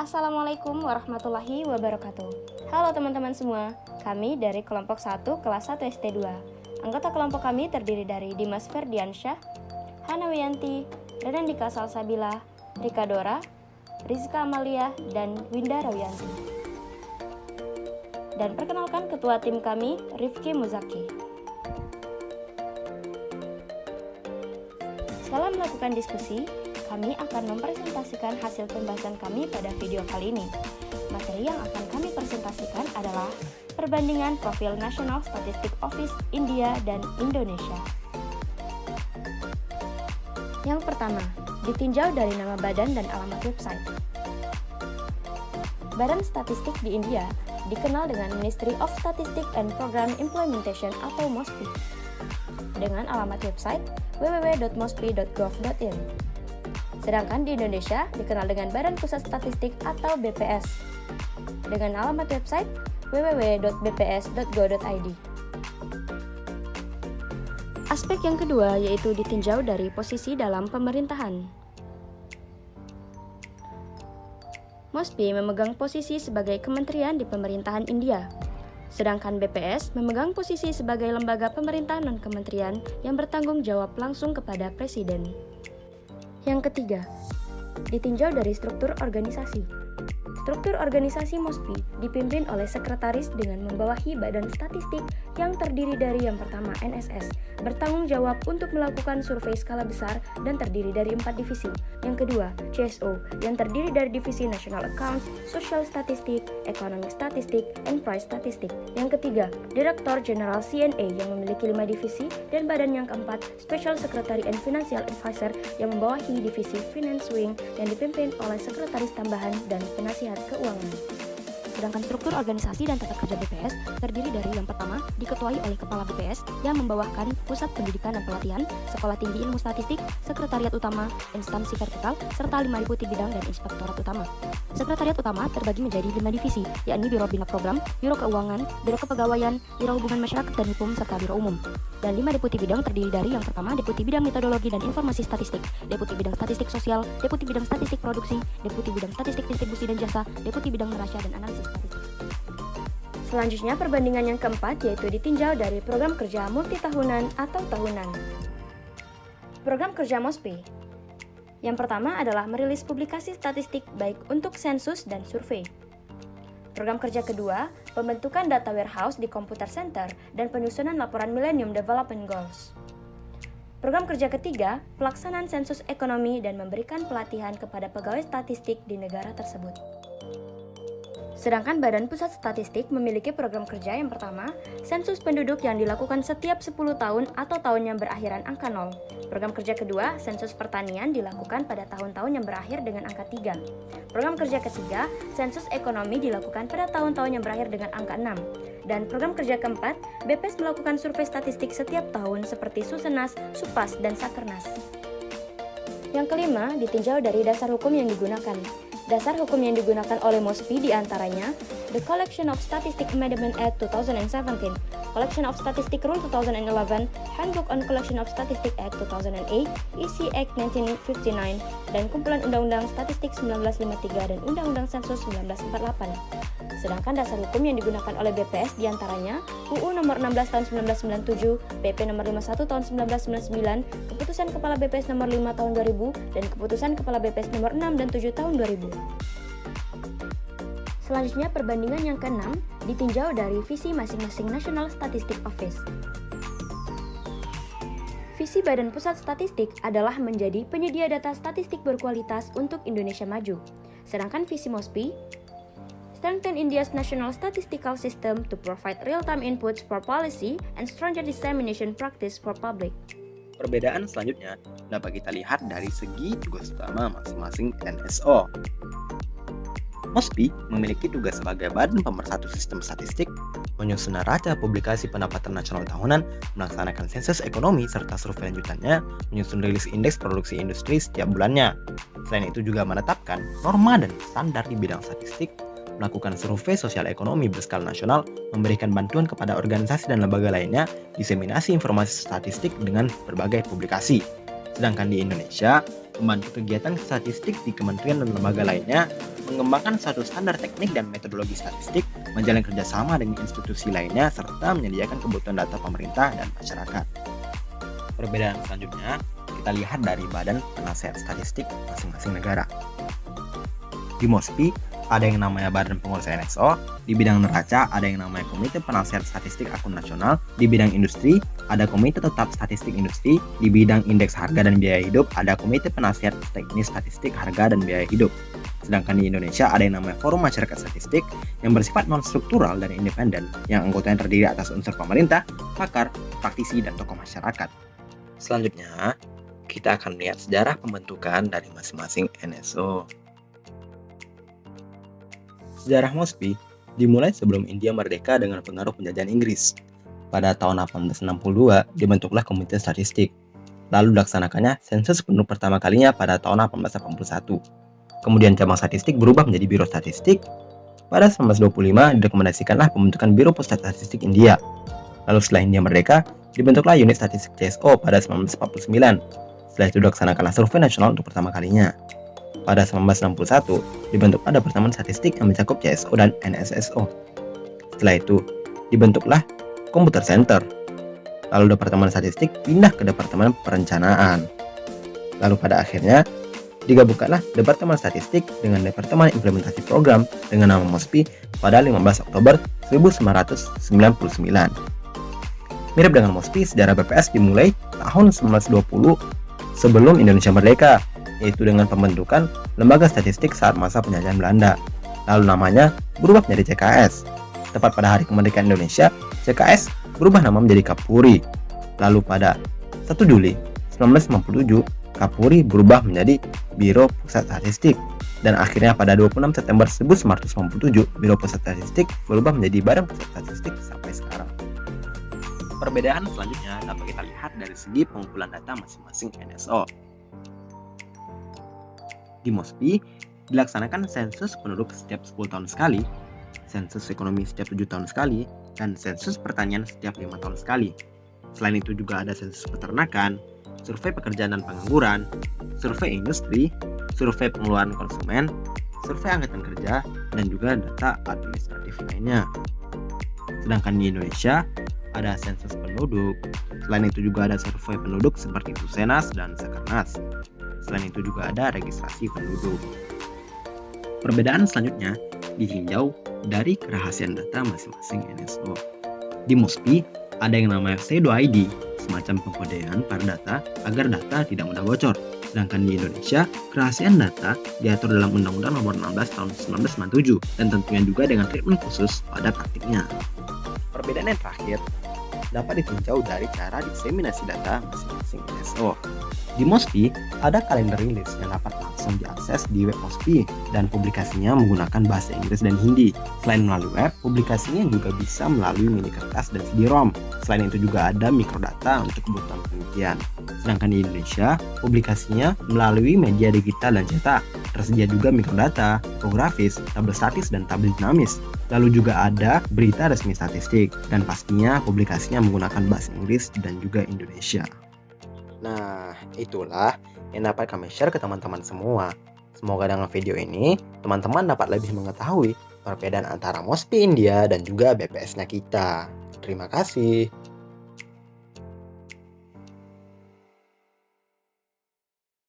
Assalamualaikum warahmatullahi wabarakatuh. Halo teman-teman semua, kami dari kelompok 1 kelas 1 ST2. Anggota kelompok kami terdiri dari Dimas Ferdiansyah, Hana Wiyanti, Renandika Salsabila, Rika Dora, Rizka Amalia, dan Winda Rawiyanti. Dan perkenalkan ketua tim kami, Rifki Muzaki. Setelah melakukan diskusi, kami akan mempresentasikan hasil pembahasan kami pada video kali ini. Materi yang akan kami presentasikan adalah perbandingan profil National Statistic Office India dan Indonesia. Yang pertama, ditinjau dari nama badan dan alamat website. Badan Statistik di India dikenal dengan Ministry of Statistics and Program Implementation atau MOSPI, dengan alamat website www.mospi.gov.in. Sedangkan di Indonesia dikenal dengan Badan Pusat Statistik atau BPS, dengan alamat website www.bps.go.id. Aspek yang kedua yaitu ditinjau dari posisi dalam pemerintahan. MOSPI memegang posisi sebagai kementerian di pemerintahan India, sedangkan BPS memegang posisi sebagai lembaga pemerintah non-kementerian yang bertanggung jawab langsung kepada Presiden. Yang ketiga, ditinjau dari struktur organisasi. Struktur organisasi MOSPI dipimpin oleh sekretaris dengan membawahi Badan Statistik yang terdiri dari yang pertama NSS, bertanggung jawab untuk melakukan survei skala besar dan terdiri dari 4 divisi. Yang kedua, CSO, yang terdiri dari divisi National Accounts, Social Statistic, Economic Statistic, and Price Statistic. Yang ketiga, Direktur Jenderal CNA yang memiliki 5 divisi, dan badan yang keempat, Special Secretary and Financial Advisor yang membawahi divisi Finance Wing yang dipimpin oleh sekretaris tambahan dan penasihat keuangan. Sedangkan struktur organisasi dan tata kerja BPS terdiri dari yang pertama, diketuai oleh Kepala BPS yang membawakan Pusat Pendidikan dan Pelatihan, Sekolah Tinggi Ilmu Statistik, Sekretariat Utama, Instansi Vertikal, serta 5 deputi bidang dan Inspektorat Utama. Sekretariat Utama terbagi menjadi 5 divisi, yakni Biro Bina Program, Biro Keuangan, Biro Kepegawaian, Biro Hubungan Masyarakat dan Hukum, serta Biro Umum. Dan 5 deputi bidang terdiri dari yang pertama, Deputi Bidang Metodologi dan Informasi Statistik, Deputi Bidang Statistik Sosial, Deputi Bidang Statistik Produksi, Deputi Bidang Statistik Distribusi dan Jasa, Deputi Bidang Neraca dan Analisis Statistik. Selanjutnya, perbandingan yang keempat yaitu ditinjau dari program kerja multitahunan atau tahunan. Program kerja MOSPI. Yang pertama adalah merilis publikasi statistik baik untuk sensus dan survei. Program kerja kedua, pembentukan data warehouse di computer center dan penyusunan laporan Millennium Development Goals. Program kerja ketiga, pelaksanaan sensus ekonomi dan memberikan pelatihan kepada pegawai statistik di negara tersebut. Sedangkan Badan Pusat Statistik memiliki program kerja yang pertama, sensus penduduk yang dilakukan setiap 10 tahun atau tahun yang berakhiran angka 0. Program kerja kedua, sensus pertanian dilakukan pada tahun-tahun yang berakhir dengan angka 3. Program kerja ketiga, sensus ekonomi dilakukan pada tahun-tahun yang berakhir dengan angka 6. Dan program kerja keempat, BPS melakukan survei statistik setiap tahun seperti Susenas, Supas, dan Sakernas. Yang kelima, ditinjau dari dasar hukum yang digunakan. Dasar hukum yang digunakan oleh MOSPI diantaranya The Collection of Statistics Amendment Act 2017, Collection of Statistics Rule 2011, Handbook on Collection of Statistics Act 2008, EC Act 1959, dan kumpulan Undang-Undang Statistik 1953 dan Undang-Undang Sensus 1948. Sedangkan dasar hukum yang digunakan oleh BPS diantaranya UU nomor 16 tahun 1997, PP nomor 51 tahun 1999, Keputusan Kepala BPS nomor 5 tahun 2000, dan Keputusan Kepala BPS nomor 6 dan 7 tahun 2000. Selanjutnya, perbandingan yang keenam ditinjau dari visi masing-masing National Statistic Office. Visi Badan Pusat Statistik adalah menjadi penyedia data statistik berkualitas untuk Indonesia maju. Sedangkan visi MOSPI, strengthen India's national statistical system to provide real-time inputs for policy and stronger dissemination practice for public. Perbedaan selanjutnya dapat kita lihat dari segi tugas utama masing-masing NSO. MOSPI memiliki tugas sebagai badan pemersatu sistem statistik, menyusun neraca publikasi pendapatan nasional tahunan, melaksanakan sensus ekonomi serta survei lanjutannya, menyusun rilis indeks produksi industri setiap bulannya. Selain itu juga menetapkan norma dan standar di bidang statistik, melakukan survei sosial ekonomi berskala nasional, memberikan bantuan kepada organisasi dan lembaga lainnya, diseminasi informasi statistik dengan berbagai publikasi. Sedangkan di Indonesia, membantu kegiatan statistik di kementerian dan lembaga lainnya, mengembangkan suatu standar teknik dan metodologi statistik, menjalin kerjasama dengan institusi lainnya, serta menyediakan kebutuhan data pemerintah dan masyarakat. Perbedaan selanjutnya, kita lihat dari Badan Penasehat Statistik masing-masing negara. Di MOSPI, ada yang namanya Badan Pengurus NSO, di bidang neraca ada yang namanya Komite Penasehat Statistik Akun Nasional, di bidang industri ada Komite Tetap Statistik Industri, di bidang indeks harga dan biaya hidup ada Komite Penasehat Teknis Statistik Harga dan Biaya Hidup. Sedangkan di Indonesia ada yang namanya Forum Masyarakat Statistik yang bersifat non-struktural dan independen, yang anggotanya terdiri atas unsur pemerintah, pakar, praktisi, dan tokoh masyarakat. Selanjutnya, kita akan melihat sejarah pembentukan dari masing-masing NSO. Sejarah MOSPI dimulai sebelum India merdeka dengan pengaruh penjajahan Inggris. Pada tahun 1862 dibentuklah Komite Statistik. Lalu dilaksanakannya sensus penduduk pertama kalinya pada tahun 1881. Kemudian cabang statistik berubah menjadi Biro Statistik. Pada 1925 direkomendasikanlah pembentukan Biro Pusat Statistik India. Lalu setelah India merdeka, dibentuklah Unit Statistik CSO pada 1949. Setelah itu dilaksanakanlah Survei Nasional untuk pertama kalinya. Pada 1961, dibentuklah Departemen Statistik yang mencakup CSO dan NSSO. Setelah itu, dibentuklah Computer Center. Lalu Departemen Statistik pindah ke Departemen Perencanaan. Lalu pada akhirnya, digabungkanlah Departemen Statistik dengan Departemen Implementasi Program dengan nama MOSPI pada 15 Oktober 1999. Mirip dengan MOSPI, sejarah BPS dimulai tahun 1920 sebelum Indonesia merdeka, yaitu dengan pembentukan Lembaga Statistik saat masa penjajahan Belanda. Lalu namanya berubah menjadi CKS. Tepat pada hari kemerdekaan Indonesia, CKS berubah nama menjadi Kapuri. Lalu pada 1 Juli 1957, Kapuri berubah menjadi Biro Pusat Statistik. Dan akhirnya pada 26 September 1997, Biro Pusat Statistik berubah menjadi Badan Pusat Statistik sampai sekarang. Perbedaan selanjutnya dapat kita lihat dari segi pengumpulan data masing-masing NSO. Di MOSPI, dilaksanakan sensus penduduk setiap 10 tahun sekali, sensus ekonomi setiap 7 tahun sekali, dan sensus pertanian setiap 5 tahun sekali. Selain itu juga ada sensus peternakan, survei pekerjaan dan pengangguran, survei industri, survei pengeluaran konsumen, survei angkatan kerja, dan juga data administratif lainnya. Sedangkan di Indonesia, ada sensus penduduk. Selain itu juga ada survei penduduk seperti Pusenas dan Sakernas. Selain itu juga ada registrasi penduduk. Perbedaan selanjutnya ditinjau dari kerahasiaan data masing-masing NSO. Di MOSPI ada yang namanya pseudo ID, semacam pengkodean pada data agar data tidak mudah bocor. Sedangkan di Indonesia, kerahasiaan data diatur dalam Undang-Undang Nomor 16 Tahun 1997 dan tentunya juga dengan treatment khusus pada praktiknya. Perbedaan yang terakhir dapat ditinjau dari cara diseminasi data masing-masing NSO. Di MOSPI, ada kalender rilis yang dapat langsung diakses di web MOSPI dan publikasinya menggunakan bahasa Inggris dan Hindi. Selain melalui web, publikasinya juga bisa melalui mini kertas dan CD-ROM. Selain itu juga ada mikrodata untuk kebutuhan penelitian. Sedangkan di Indonesia, publikasinya melalui media digital dan cetak. Tersedia juga mikrodata, infografis, tabel statis, dan tabel dinamis. Lalu juga ada berita resmi statistik, dan pastinya publikasinya menggunakan bahasa Inggris dan juga Indonesia. Nah, itulah yang dapat kami share ke teman-teman semua. Semoga dengan video ini, teman-teman dapat lebih mengetahui perbedaan antara MOSPI India dan juga BPS-nya kita. Terima kasih.